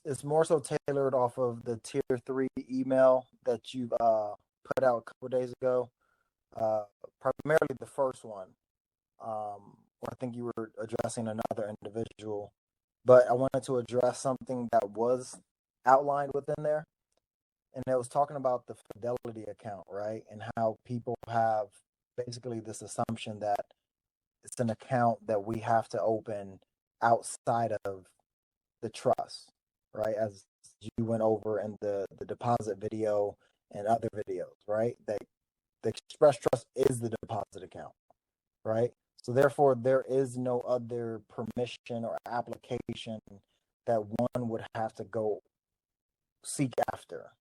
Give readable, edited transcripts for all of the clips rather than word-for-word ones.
it's more so tailored off of the tier 3 email that you put out a couple days ago. Uh, Primarily the first one. Or I think you were addressing another individual, but I wanted to address something that was outlined within there, and it was talking about the Fidelity account, right? And how people have basically this assumption that it's an account that we have to open outside of the trust, right? As you went over in the deposit video and other videos, right? That the Express Trust is the deposit account, right? So therefore, there is no other permission or application that one would have to go seek after,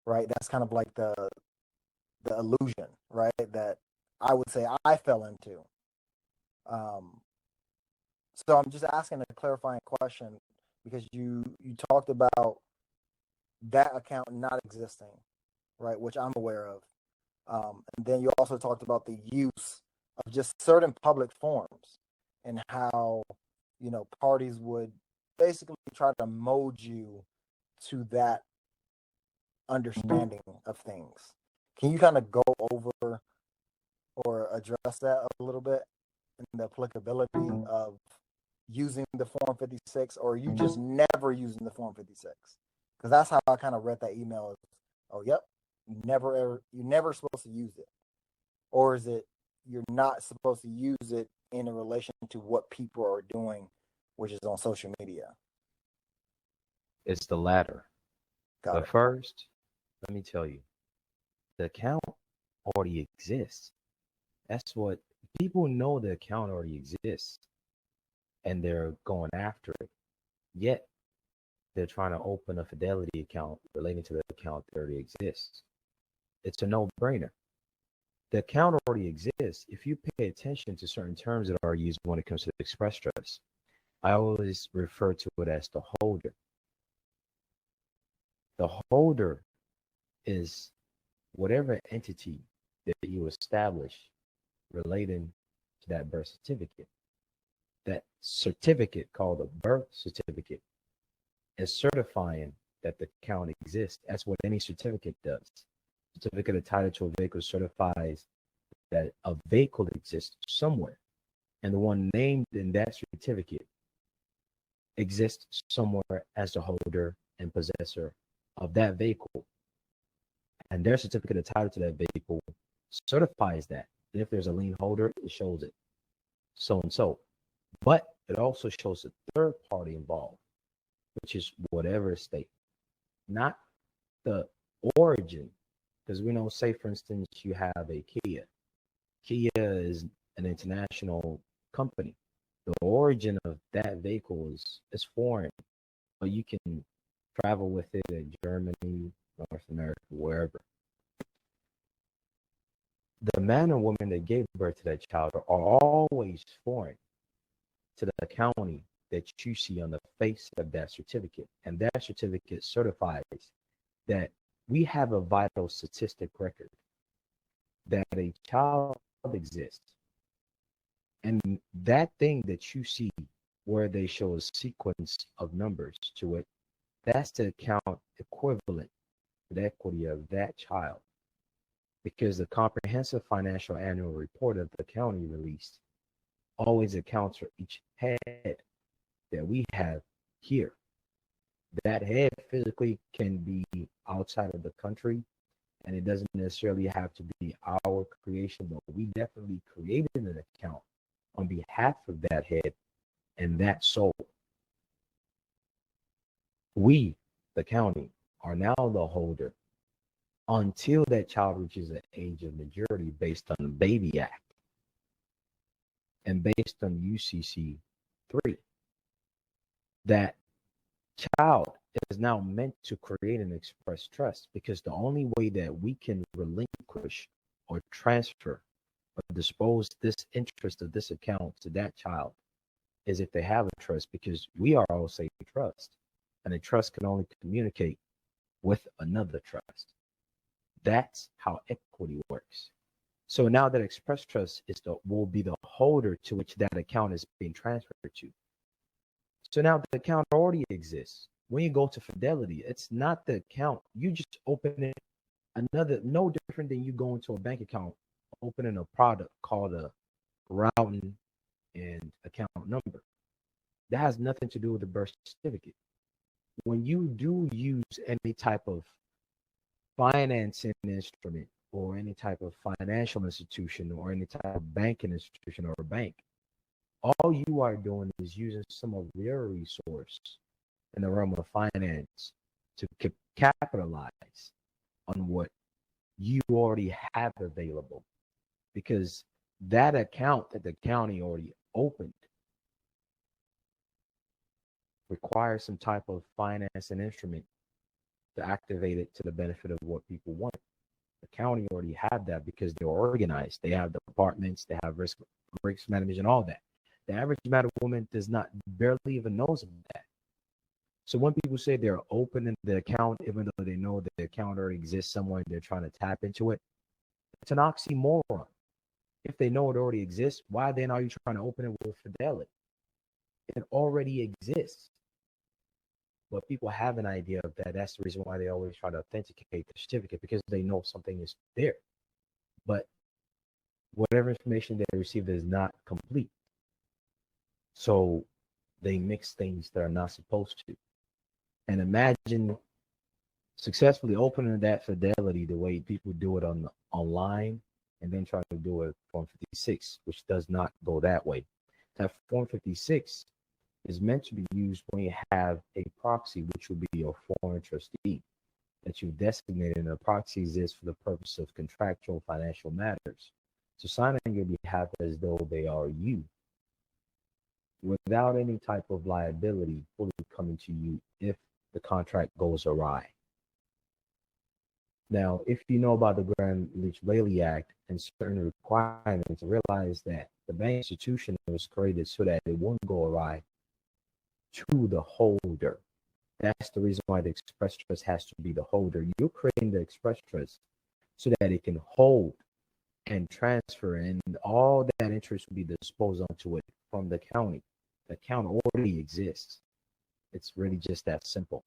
right? That's kind of like the illusion, right? That I would say I fell into. Um, so I'm just asking a clarifying question because you talked about that account not existing, right? Which I'm aware of. And then you also talked about the use of just certain public forms and how, parties would basically try to mold you to that understanding of things. Can you kind of go over or address that a little bit and the applicability of using the Form 56, or are you just never using the Form 56? Because that's how I kind of read that email. Oh, yep, you're never supposed to use it, or is it you're not supposed to use it in relation to what people are doing, which is on social media? It's the latter. Got But it. first, let me tell you, the account already exists. That's what people know, the account already exists and they're going after it. Yet they're trying to open a Fidelity account relating to the account that already exists. It's a no-brainer. The account already exists. If you pay attention to certain terms that are used when it comes to Express Trust, I always refer to it as the holder. The holder is whatever entity that you establish relating to that birth certificate. That certificate, called a birth certificate, is certifying that the account exists. That's what any certificate does. Certificate of title to a vehicle certifies that a vehicle exists somewhere, and the one named in that certificate exists somewhere as the holder and possessor of that vehicle. And their certificate of title to that vehicle certifies that. And if there's a lien holder, it shows it. So and so. But it also shows the third party involved, which is whatever state, not the origin. Because we know, say, for instance, you have a Kia. Kia is an international company. The origin of that vehicle is foreign, but you can travel with it in Germany, North America, wherever. The man or woman that gave birth to that child are always foreign to the county that you see on the face of that certificate. And that certificate certifies that we have a vital statistic record that a child exists. And that thing that you see where they show a sequence of numbers to it, that's the account equivalent to the equity of that child. Because the comprehensive financial annual report of the county released always accounts for each head that we have here. That head physically can be outside of the country, and it doesn't necessarily have to be our creation, but we definitely created an account on behalf of that head and that soul. We, the county, are now the holder until that child reaches the age of majority based on the Baby Act and based on UCC 3. That child is now meant to create an express trust, because the only way that we can relinquish or transfer or dispose this interest of this account to that child is if they have a trust, because we are also a trust, and a trust can only communicate with another trust. That's how equity works. So now that express trust will be the holder to which that account is being transferred to. So now the account already exists. when you go to Fidelity, it's not the account. You just open it another, no different than you go into a bank account, opening a product called a routing and account number. That has nothing to do with the birth certificate. When you do use any type of financing instrument or any type of financial institution or any type of banking institution or a bank, all you are doing is using some of their resource in the realm of finance to capitalize on what you already have available, because that account that the county already opened requires some type of financing instrument to activate it to the benefit of what people want. The county already have that because they're organized. They have departments, they have risk management, and all that. The average man or woman does not barely even knows about that. So when people say they're opening the account, even though they know that the account already exists somewhere and they're trying to tap into it, it's an oxymoron. If they know it already exists, why then are you trying to open it with Fidelity? It already exists. But people have an idea of that. That's the reason why they always try to authenticate the certificate, because they know something is there. But whatever information they received is not complete. So they mix things that are not supposed to. And imagine successfully opening that Fidelity the way people do it online, and then try to do it Form 56, which does not go that way. That Form 56 is meant to be used when you have a proxy, which will be your foreign trustee that you've designated, and a proxy exists for the purpose of contractual financial matters. To sign on your behalf as though they are you, without any type of liability fully coming to you if the contract goes awry. Now, if you know about the Grant-Leach-Blakely Act and certain requirements, realize that the bank institution was created so that it won't go awry to the holder. That's the reason why the express trust has to be the holder. You're creating the express trust so that it can hold and transfer, and all that interest will be disposed onto it from the county. The account already exists. It's really just that simple.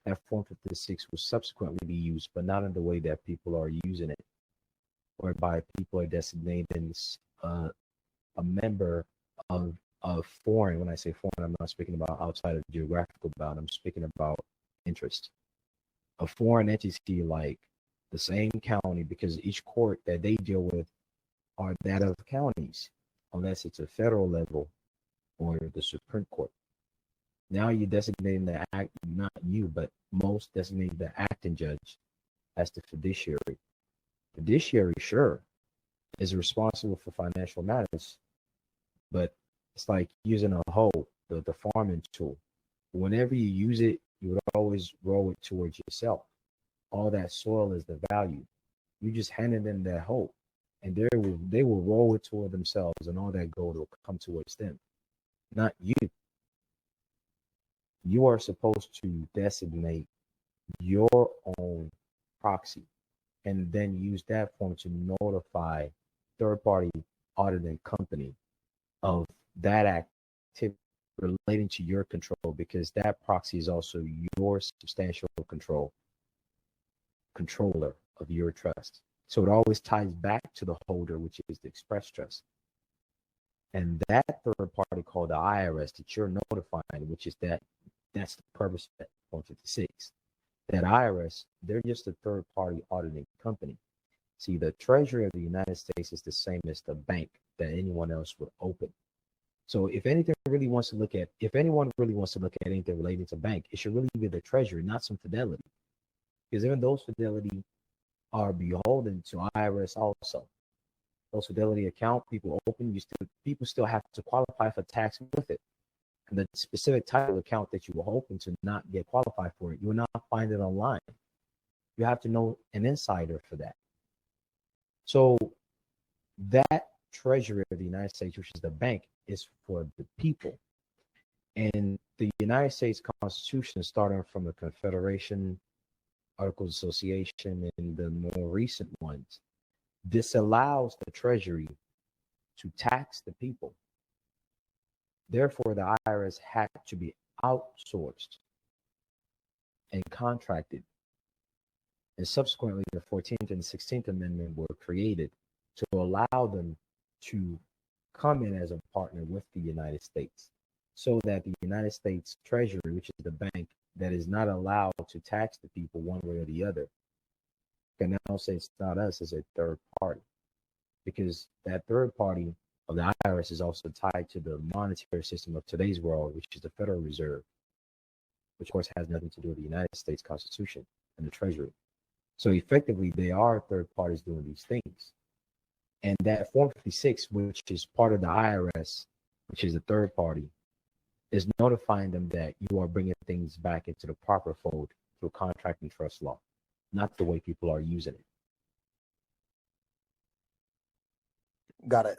That Form 56 will subsequently be used, but not in the way that people are using it, whereby people are designating a member of foreign. When I say foreign, I'm not speaking about outside of geographical bound. I'm speaking about interest. A foreign entity like the same county, because each court that they deal with are that of counties, unless it's a federal level or the Supreme Court. Now you're designating the act, not you, but most designate the acting judge as the fiduciary. Fiduciary, sure, is responsible for financial matters, but it's like using a hoe, the farming tool. Whenever you use it, you would always roll it towards yourself. All that soil is the value. You just handed them that hoe, and they will roll it toward themselves, and all that gold will come towards them, not you. You are supposed to designate your own proxy and then use that form to notify third-party auditing company of that activity relating to your control, because that proxy is also your substantial controller of your trust. So it always ties back to the holder, which is the express trust. And that third party called the IRS that you're notifying, which is that's the purpose of that 156. That IRS, they're just a third party auditing company. See, the Treasury of the United States is the same as the bank that anyone else would open. So if anyone really wants to look at anything relating to bank, it should really be the Treasury, not some Fidelity. Because even those Fidelity are beholden to IRS also. Those Fidelity account people open, people still have to qualify for tax with it. And the specific type of account that you will open to not get qualified for it, you will not find it online. You have to know an insider for that. So that Treasury of the United States, which is the bank, is for the people. And the United States Constitution, starting from the Confederation, Articles of Association, and the more recent ones, disallows the Treasury to tax the people. Therefore, the IRS had to be outsourced and contracted. And subsequently, the 14th and 16th Amendment were created to allow them to come in as a partner with the United States, so that the United States Treasury, which is the bank that is not allowed to tax the people one way or the other, can now say it's not us, as a third party. Because that third party of the IRS is also tied to the monetary system of today's world, which is the Federal Reserve, which of course has nothing to do with the United States Constitution and the Treasury. So effectively, they are third parties doing these things. And that Form 56, which is part of the IRS, which is the third party, is notifying them that you are bringing things back into the proper fold through contract and trust law, not the way people are using it. Got it.